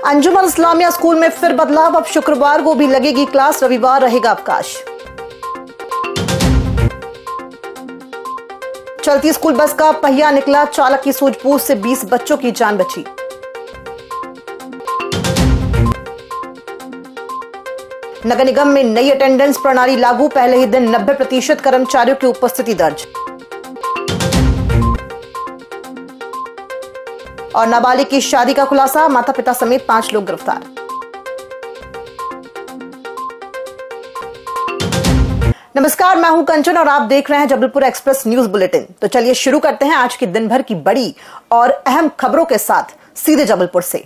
अंजुमन Islamia school में फिर बदलाव, अब शुक्रवार को भी लगेगी क्लास, रविवार रहेगा अवकाश। चलती स्कूल बस का पहिया निकला, चालक की सूझबूझ से 20 बच्चों की जान बची। नगर निगम में नई अटेंडेंस प्रणाली लागू, पहले ही दिन 90% कर्मचारियों की उपस्थिति दर्ज। और नाबालिग की शादी का खुलासा, माता पिता समेत 5 लोग गिरफ्तार। नमस्कार, मैं हूं कंचन और आप देख रहे हैं जबलपुर एक्सप्रेस न्यूज बुलेटिन। तो चलिए शुरू करते हैं आज की दिन भर की बड़ी और अहम खबरों के साथ, सीधे जबलपुर से।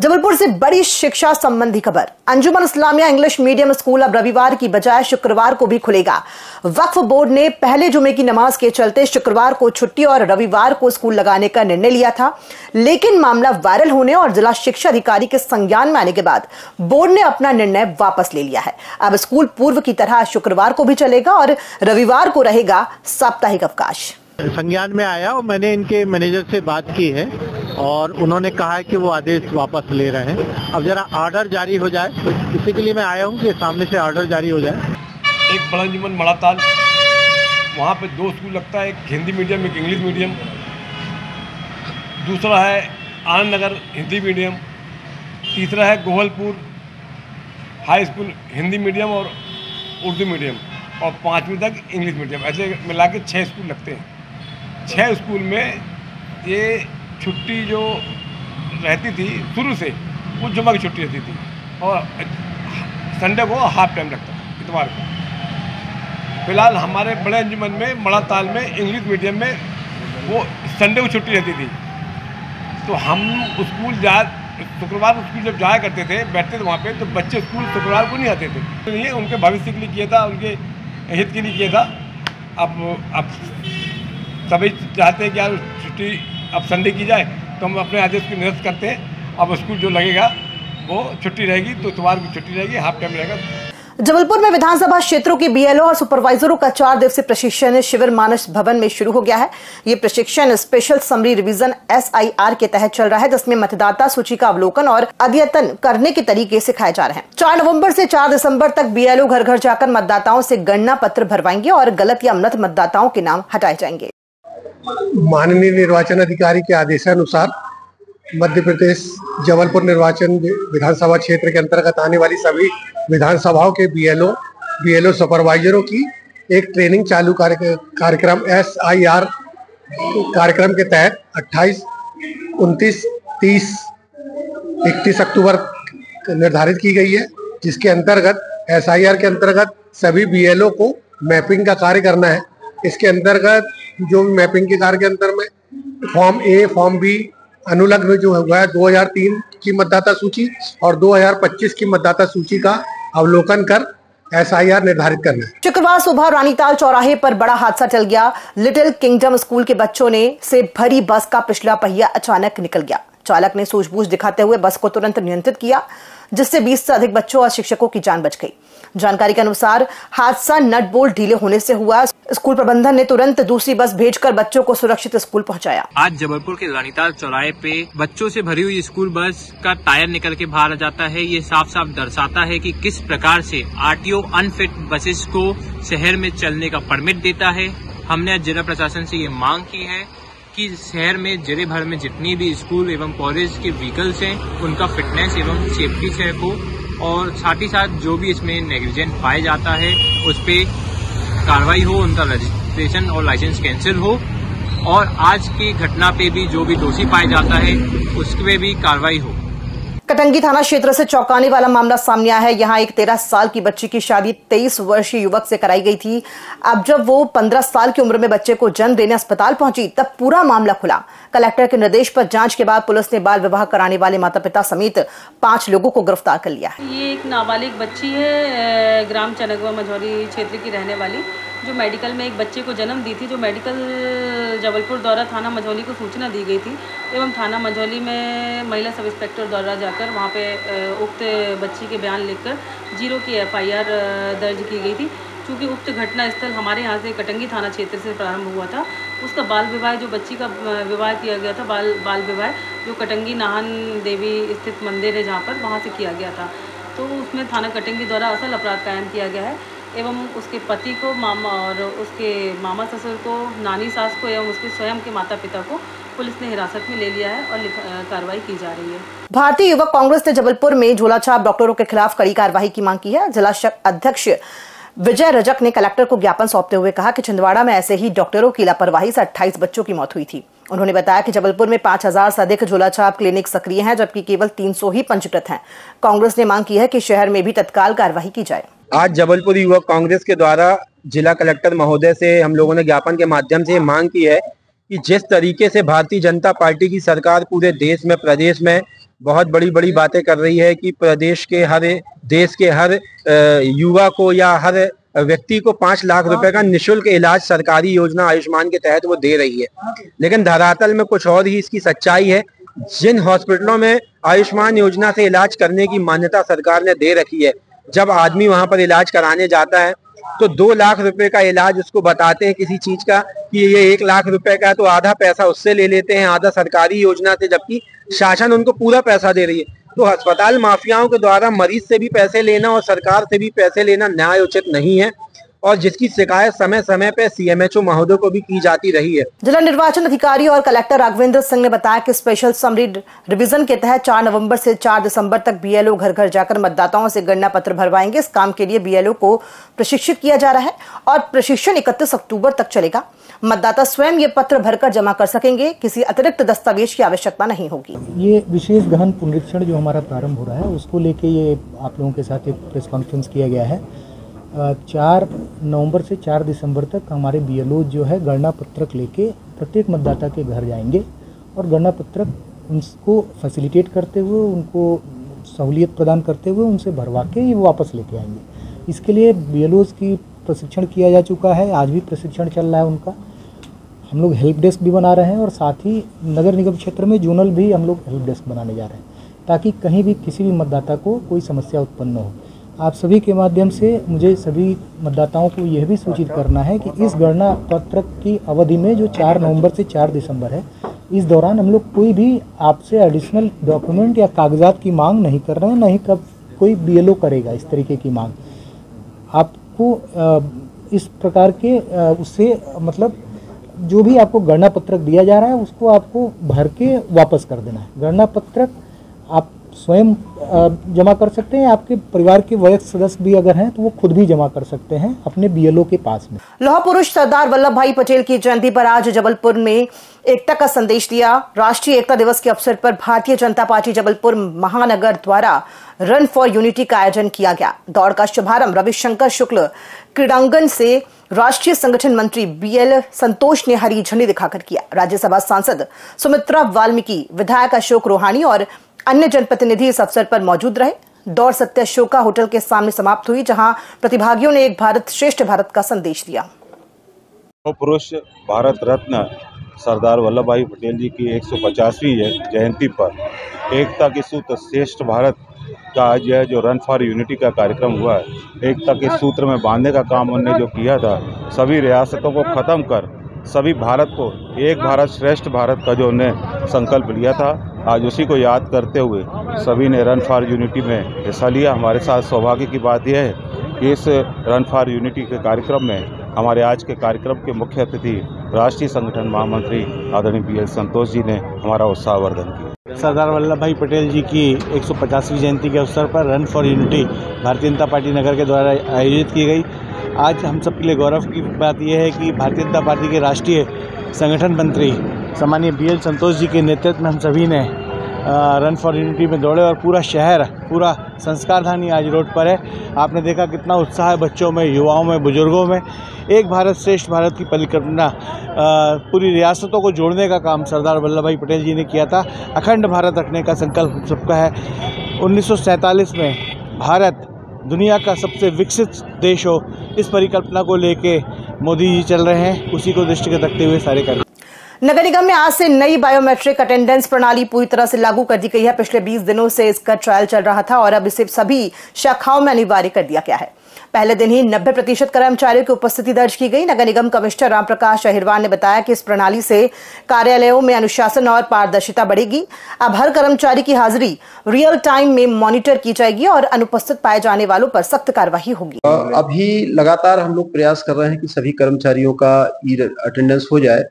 जबलपुर से बड़ी शिक्षा संबंधी खबर। अंजुमन इस्लामिया इंग्लिश मीडियम स्कूल अब रविवार की बजाय शुक्रवार को भी खुलेगा। वक्फ बोर्ड ने पहले जुमे की नमाज के चलते शुक्रवार को छुट्टी और रविवार को स्कूल लगाने का निर्णय लिया था, लेकिन मामला वायरल होने और जिला शिक्षा अधिकारी के संज्ञान में आने के बाद बोर्ड ने अपना निर्णय वापस ले लिया है। अब स्कूल पूर्व की तरह शुक्रवार को भी चलेगा और रविवार को रहेगा साप्ताहिक अवकाश। संज्ञान में आया और मैंने इनके मैनेजर से बात की है और उन्होंने कहा है कि वो आदेश वापस ले रहे हैं। अब जरा ऑर्डर जारी हो जाए, तो इसी के लिए मैं आया हूँ कि सामने से ऑर्डर जारी हो जाए। एक बड़ा अंजुमन मड़ाताल, वहाँ पे 2 स्कूल लगता है, एक हिंदी मीडियम एक इंग्लिश मीडियम, दूसरा है आनंद नगर हिंदी मीडियम, तीसरा है Gohalpur high school Hindi medium और उर्दू मीडियम, और 5वीं तक इंग्लिश मीडियम। ऐसे मिला के 6 स्कूल लगते हैं। 6 स्कूल में ये छुट्टी जो रहती थी शुरू से, वो जुम्मा की छुट्टी रहती थी और संडे को हाफ टाइम लगता था, इतवार को। फिलहाल हमारे बड़े अंजुमन में मड़ाताल में इंग्लिश मीडियम में वो संडे को छुट्टी रहती थी, तो हम शुक्रवार स्कूल जब जाया करते थे, बैठते थे वहाँ पे, तो बच्चे स्कूल शुक्रवार को नहीं आते थे। तो ये उनके भविष्य के लिए किया था, उनके हित के लिए किया था। अब सभी चाहते हैं कि यार छुट्टी अब संडे की जाए, तो हम अपने आदेश को निरस्त करते हैं। अब स्कूल जो लगेगा वो छुट्टी रहेगी, तो इतवार की छुट्टी रहेगी, हाफ टाइम रहेगा। जबलपुर में विधानसभा क्षेत्रों के बीएलओ और सुपरवाइजरों का 4 दिवसीय प्रशिक्षण शिविर मानस भवन में शुरू हो गया है। ये प्रशिक्षण स्पेशल समरी रिवीजन SIR के तहत चल रहा है, जिसमें मतदाता सूची का अवलोकन और अद्यतन करने के तरीके सिखाए जा रहे हैं। 4 नवंबर से 4 दिसंबर तक बीएलओ घर घर जाकर मतदाताओं से गणना पत्र भरवाएंगे और गलत या मृत मतदाताओं के नाम हटाए जाएंगे। माननीय निर्वाचन अधिकारी के आदेशानुसार मध्य प्रदेश जबलपुर निर्वाचन विधानसभा क्षेत्र के अंतर्गत आने वाली सभी विधानसभाओं के बीएलओ सुपरवाइजरों की एक ट्रेनिंग चालू कार्यक्रम SIR कार्यक्रम के तहत 28, 29, 30, 31 अक्टूबर निर्धारित की गई है, जिसके अंतर्गत SIR के अंतर्गत सभी बीएलओ को मैपिंग का कार्य करना है। इसके अंतर्गत जो मैपिंग के कार्य के अंतर में फॉर्म A, फॉर्म B अनुलग्न जो हुआ है 2003 की मतदाता सूची और 2025 की मतदाता सूची का अवलोकन कर SIR निर्धारित करना है। शुक्रवार सुबह रानीताल चौराहे पर बड़ा हादसा टल गया। लिटिल किंगडम स्कूल के बच्चों से भरी बस का पिछला पहिया अचानक निकल गया। चालक ने सूझबूझ दिखाते हुए बस को तुरंत नियंत्रित किया, जिससे 20 से अधिक बच्चों और शिक्षकों की जान बच गई। जानकारी के अनुसार हादसा नट बोल्ट ढीले होने से हुआ। स्कूल प्रबंधन ने तुरंत दूसरी बस भेजकर बच्चों को सुरक्षित स्कूल पहुंचाया। आज जबलपुर के रानीताल चौराहे पे बच्चों से भरी हुई स्कूल बस का टायर निकल के बाहर आ जाता है। ये साफ साफ दर्शाता है कि किस प्रकार से RTO अनफिट बसेस को शहर में चलने का परमिट देता है। हमने आज जिला प्रशासन से ये मांग की है कि शहर में जिले भर में जितनी भी स्कूल एवं कॉलेज के व्हीकल्स हैं, उनका फिटनेस एवं सेफ्टी चेक हो और साथ ही साथ जो भी इसमें नेग्लिजेंट पाया जाता है उस पे कार्रवाई हो, उनका रजिस्ट्रेशन और लाइसेंस कैंसिल हो, और आज की घटना पे भी जो भी दोषी पाया जाता है उसके भी कार्रवाई हो। कटंगी थाना क्षेत्र से चौंकाने वाला मामला सामने आया है। यहाँ एक 13 साल की बच्ची की शादी 23 वर्षीय युवक से कराई गई थी। अब जब वो 15 साल की उम्र में बच्चे को जन्म देने अस्पताल पहुंची, तब पूरा मामला खुला। कलेक्टर के निर्देश पर जांच के बाद पुलिस ने बाल विवाह कराने वाले माता पिता समेत 5 लोगों को गिरफ्तार कर लिया है। ये एक नाबालिग बच्ची है, ग्राम चनगवा मझौली क्षेत्र की रहने वाली, जो मेडिकल में एक बच्चे को जन्म दी थी, जो मेडिकल जबलपुर द्वारा थाना मझौली को सूचना दी गई थी एवं थाना मझौली में महिला सब इंस्पेक्टर द्वारा जाकर वहाँ पे उक्त बच्ची के बयान लिखकर 0 की FIR दर्ज की गई थी। चूँकि उक्त घटना स्थल हमारे यहाँ से कटंगी थाना क्षेत्र से प्रारंभ हुआ था, उसका बाल विवाह जो बच्ची का विवाह किया गया था, बाल विवाह जो कटंगी नाहन देवी स्थित मंदिर है जहाँ पर, वहाँ से किया गया था। तो उसमें थाना कटंगी द्वारा असल अपराध कायम किया गया है एवं उसके पति को, मामा और उसके मामा ससुर को, नानी सास को एवं उसके स्वयं के माता पिता को पुलिस ने हिरासत में ले लिया है और कार्रवाई की जा रही है। भारतीय युवक कांग्रेस ने जबलपुर में झोलाछाप डॉक्टरों के खिलाफ कड़ी कार्रवाई की मांग की है। जिला अध्यक्ष विजय रजक ने कलेक्टर को ज्ञापन सौंपते हुए कहा कि छिंदवाड़ा में ऐसे ही डॉक्टरों की लापरवाही से 28 बच्चों की मौत हुई थी। उन्होंने बताया कि जबलपुर में 5000 से अधिक झोलाछाप क्लिनिक सक्रिय हैं, जबकि केवल 300 ही पंजीकृत हैं। कांग्रेस ने मांग की है कि शहर में भी तत्काल कार्रवाई की जाए। आज जबलपुर युवक कांग्रेस के द्वारा जिला कलेक्टर महोदय से हम लोगों ने ज्ञापन के माध्यम से मांग की है कि जिस तरीके से भारतीय जनता पार्टी की सरकार पूरे देश में, प्रदेश में बहुत बड़ी बड़ी बातें कर रही है कि प्रदेश के देश के हर युवा को या हर व्यक्ति को 5 लाख रुपए का निःशुल्क इलाज सरकारी योजना आयुष्मान के तहत वो दे रही है, लेकिन धरातल में कुछ और ही इसकी सच्चाई है। जिन हॉस्पिटलों में आयुष्मान योजना से इलाज करने की मान्यता सरकार ने दे रखी है, जब आदमी वहां पर इलाज कराने जाता है तो 2 लाख रुपए का इलाज उसको बताते हैं किसी चीज का कि ये 1 लाख रुपए का है, तो आधा पैसा उससे ले लेते हैं, आधा सरकारी योजना से, जबकि शासन उनको पूरा पैसा दे रही है। तो अस्पताल माफियाओं के द्वारा मरीज से भी पैसे लेना और सरकार से भी पैसे लेना न्याय उचित नहीं है, और जिसकी शिकायत समय समय पे सीएमएचओ महोदय को भी की जाती रही है। जिला निर्वाचन अधिकारी और कलेक्टर राघवेंद्र सिंह ने बताया कि स्पेशल समरी रिवीजन के तहत 4 नवंबर से 4 दिसंबर तक बीएलओ घर घर जाकर मतदाताओं से गणना पत्र भरवाएंगे। इस काम के लिए बीएलओ को प्रशिक्षित किया जा रहा है और प्रशिक्षण 31 अक्टूबर तक चलेगा। मतदाता स्वयं ये पत्र भरकर जमा कर सकेंगे, किसी अतिरिक्त दस्तावेज की आवश्यकता नहीं होगी। ये विशेष गहन पुनरीक्षण जो हमारा प्रारंभ हो रहा है, उसको लेके ये आप लोगों के साथ एक प्रेस कॉन्फ्रेंस किया गया है। 4 नवंबर से 4 दिसंबर तक हमारे बीएलओ जो है गणना पत्रक लेके प्रत्येक मतदाता के घर जाएंगे और गणना पत्रक उनको फैसिलिटेट करते हुए, उनको सहूलियत प्रदान करते हुए उनसे भरवा के ये वापस लेके आएंगे। इसके लिए बीएलओज़ की प्रशिक्षण किया जा चुका है, आज भी प्रशिक्षण चल रहा है उनका। हम लोग हेल्प डेस्क भी बना रहे हैं और साथ ही नगर निगम क्षेत्र में जोनल भी हम लोग हेल्प डेस्क बनाने जा रहे हैं, ताकि कहीं भी किसी भी मतदाता को कोई समस्या उत्पन्न न हो। आप सभी के माध्यम से मुझे सभी मतदाताओं को यह भी सूचित करना है कि इस गणना पत्रक की अवधि में जो 4 नवंबर से 4 दिसंबर है, इस दौरान हम लोग कोई भी आपसे एडिशनल डॉक्यूमेंट या कागजात की मांग नहीं कर रहे हैं, नहीं कब कोई बीएलओ करेगा इस तरीके की मांग। आपको इस प्रकार के उससे मतलब जो भी आपको गणना पत्रक दिया जा रहा है उसको आपको भर के वापस कर देना है। गणना पत्रक आप स्वयं जमा कर सकते हैं, आपके परिवार के वयस्क सदस्य भी अगर हैं तो वो खुद भी जमा कर सकते हैं अपने बीएलओ के पास में। लौह पुरुष सरदार वल्लभ भाई पटेल की जयंती पर आज जबलपुर में एकता का संदेश दिया। राष्ट्रीय एकता दिवस के अवसर पर भारतीय जनता पार्टी जबलपुर महानगर द्वारा रन फॉर यूनिटी का आयोजन किया गया। दौड़ का शुभारंभ रविशंकर शुक्ल क्रीड़ांगन से राष्ट्रीय संगठन मंत्री बीएल संतोष ने हरी झंडी दिखाकर किया। राज्यसभा सांसद सुमित्रा वाल्मीकि, विधायक अशोक रोहानी और अन्य जनप्रतिनिधि इस अवसर पर मौजूद रहे। दौड़ सत्य अशोका होटल के सामने समाप्त हुई, जहां प्रतिभागियों ने एक भारत श्रेष्ठ भारत का संदेश दिया। पुरुष भारत रत्न सरदार वल्लभ भाई पटेल जी की 150वीं जयंती पर एकता के सूत्र श्रेष्ठ भारत का आज यह जो रन फॉर यूनिटी का कार्यक्रम हुआ है, एकता के सूत्र में बांधने का काम उन्होंने जो किया था, सभी रियासतों को ख़त्म कर सभी भारत को एक भारत श्रेष्ठ भारत का जो उन्हें संकल्प लिया था, आज उसी को याद करते हुए सभी ने रन फॉर यूनिटी में हिस्सा लिया। हमारे साथ सौभाग्य की बात यह है कि इस रन फॉर यूनिटी के कार्यक्रम में हमारे आज के कार्यक्रम के मुख्य अतिथि राष्ट्रीय संगठन महामंत्री आदरणीय बीएल संतोष जी ने हमारा उत्साहवर्धन किया। सरदार वल्लभ भाई पटेल जी की 150वीं जयंती के अवसर पर run for unity Bharatiya Janata party नगर के द्वारा आयोजित की गई। आज हम सबके लिए गौरव की बात यह है कि भारतीय जनता पार्टी के राष्ट्रीय संगठन मंत्री सम्मानीय बीएल संतोष जी के नेतृत्व में हम सभी ने रन फॉर यूनिटी में दौड़े और पूरा शहर, पूरा संस्कारधानी आज रोड पर है। आपने देखा कितना उत्साह है बच्चों में, युवाओं में, बुजुर्गों में। एक भारत श्रेष्ठ भारत की परिकल्पना पूरी रियासतों को जोड़ने का काम सरदार वल्लभ भाई पटेल जी ने किया था। अखंड भारत रखने का संकल्प सबका है। 1947 में भारत दुनिया का सबसे विकसित देश हो, इस परिकल्पना को लेके मोदी जी चल रहे हैं। उसी को दृष्टिगत रखते हुए सारे कार्य। नगर निगम में आज से नई बायोमेट्रिक अटेंडेंस प्रणाली पूरी तरह से लागू कर दी गई है। पिछले 20 दिनों से इसका ट्रायल चल रहा था और अब इसे सभी शाखाओं में अनिवार्य कर दिया गया है। पहले दिन ही 90% कर्मचारियों की उपस्थिति दर्ज की गई। नगर निगम कमिश्नर रामप्रकाश अहिरवार ने बताया कि इस प्रणाली से कार्यालयों में अनुशासन और पारदर्शिता बढ़ेगी। अब हर कर्मचारी की हाजिरी रियल टाइम में मॉनिटर की जाएगी और अनुपस्थित पाए जाने वालों पर सख्त कार्रवाई होगी। अभी लगातार हम लोग प्रयास कर रहे हैं कि सभी कर्मचारियों का अटेंडेंस हो जाए,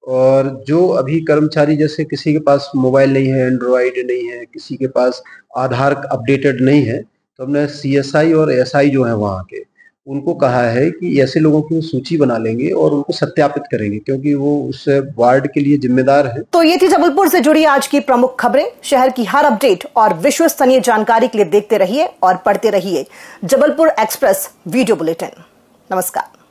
और जो अभी कर्मचारी जैसे किसी के पास मोबाइल नहीं है, एंड्रॉइड नहीं है, किसी के पास आधार अपडेटेड नहीं है, तो हमने CSI और SI जो है वहाँ के उनको कहा है कि ऐसे लोगों की सूची बना लेंगे और उनको सत्यापित करेंगे, क्योंकि वो उस वार्ड के लिए जिम्मेदार है। तो ये थी जबलपुर से जुड़ी आज की प्रमुख खबरें। शहर की हर अपडेट और विश्वसनीय जानकारी के लिए देखते रहिए और पढ़ते रहिए जबलपुर एक्सप्रेस वीडियो बुलेटिन। नमस्कार।